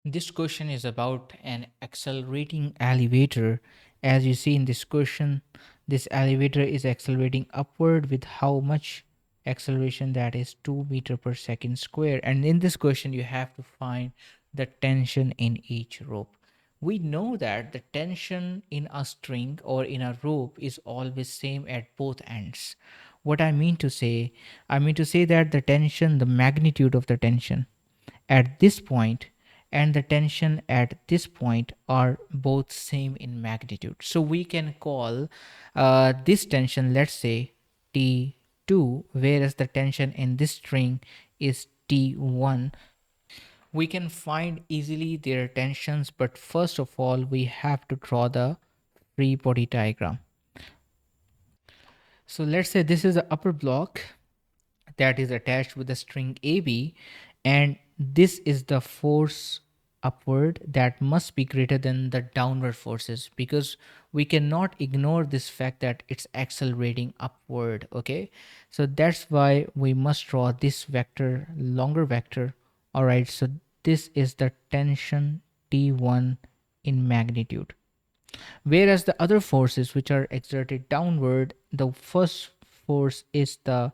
This question is about an accelerating elevator. As you see in this question, this elevator is accelerating upward with how much acceleration? That is 2 meter per second square. And in this question, you have to find the tension in each rope. We know that the tension in a string or in a rope is always same at both ends. What I mean to say that the tension, the magnitude of the tension at this point and the tension at this point are both same in magnitude. So we can call this tension, let's say T2, whereas the tension in this string is T1. We can find easily their tensions, but first of all, we have to draw the free body diagram. So let's say this is the upper block that is attached with the string AB, and this is the force upward that must be greater than the downward forces, because we cannot ignore this fact that it's accelerating upward. Okay, so that's why we must draw this vector, longer vector. All right, so this is the tension T1 in magnitude, whereas the other forces which are exerted downward, the first force is the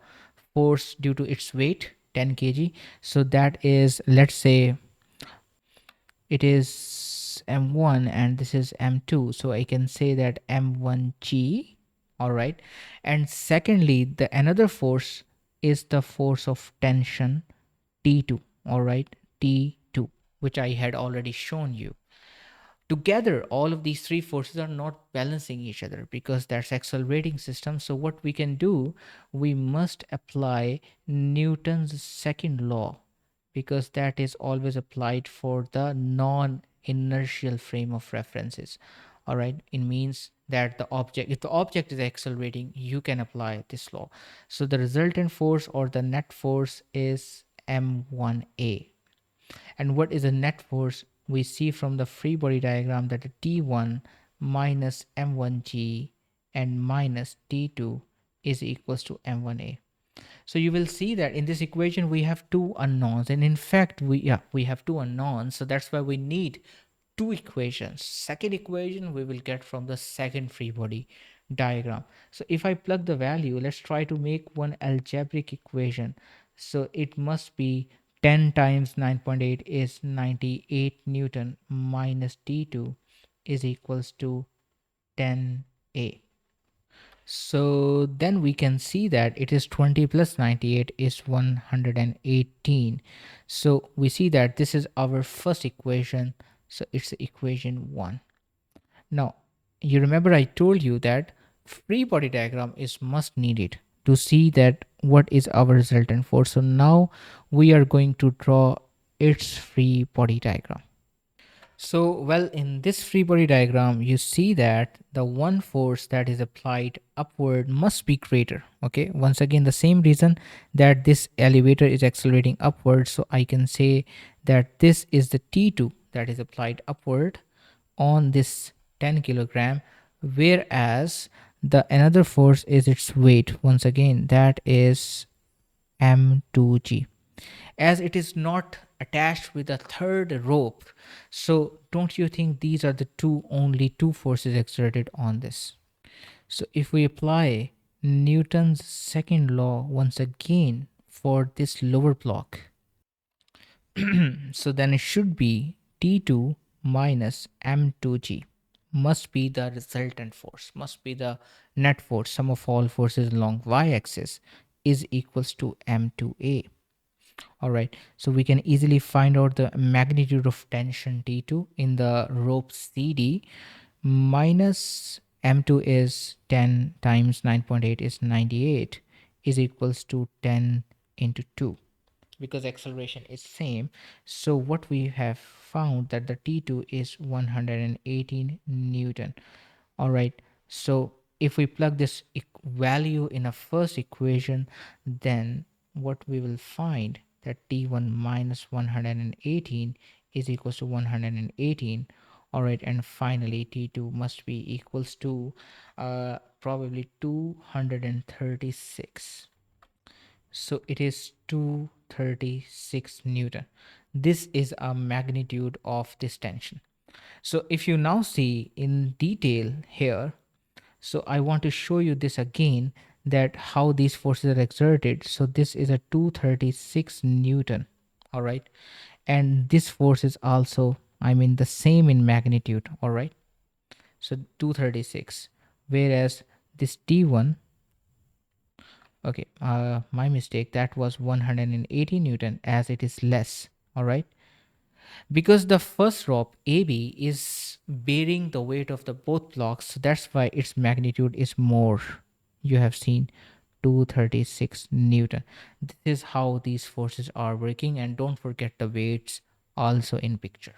force due to its weight, 10 kg. So that is, let's say it is m1 and this is m2, so I can say that m1g. All right, and secondly, the another force is the force of tension T2. All right, T2, which I had already shown you. Together, all of these three forces are not balancing each other because that's accelerating system. So what we can do, we must apply Newton's second law, because that is always applied for the non-inertial frame of references. All right, it means that the object, if the object is accelerating, you can apply this law. So the resultant force or the net force is m1a. And what is the net force? We see from the free body diagram that the T1 minus M1G and minus T2 is equals to M1A. So you will see that in this equation we have two unknowns, and in fact we have two unknowns. So that's why we need two equations. Second equation we will get from the second free body diagram. So if I plug the value, let's try to make one algebraic equation. So it must be 10 times 9.8 is 98 Newton minus T2 is equals to 10A. So then we can see that it is 20 plus 98 is 118. So we see that this is our first equation. So it's equation 1. Now, you remember I told you that free body diagram is must needed to see that what is our resultant force. So now we are going to draw its free body diagram. So, well, in this free body diagram, you see that the one force that is applied upward must be greater. Okay, once again, the same reason that this elevator is accelerating upward. So, I can say that this is the T2 that is applied upward on this 10 kilogram, whereas the another force is its weight. Once again, that is M2G, as it is not attached with a third rope. So don't you think these are the only two forces exerted on this? So if we apply Newton's second law once again for this lower block, so then it should be T2 minus M2G must be the resultant force, must be the net force, sum of all forces along y-axis is equals to M2A. All right, so we can easily find out the magnitude of tension T2 in the rope CD. Minus M2 is 10 times 9.8 is 98 is equals to 10 into 2, because acceleration is same. So what we have found that the T2 is 118 Newton. All right, so if we plug this value in a first equation, then what we will find that T1 minus 118 is equals to 118. All right, and finally T2 must be equals to probably 236. So it is 236 Newton. This is a magnitude of this tension. So if you now see in detail here, so I want to show you this again, that how these forces are exerted. So this is a 236 Newton, all right, and this force is also, I mean, the same in magnitude, all right. So 236, whereas this T1, okay, my mistake, that was 180 Newton, as it is less, all right, because the first rope AB is bearing the weight of the both blocks, so that's why its magnitude is more. You have seen 236 Newton. This is how these forces are working, and don't forget the weights also in picture.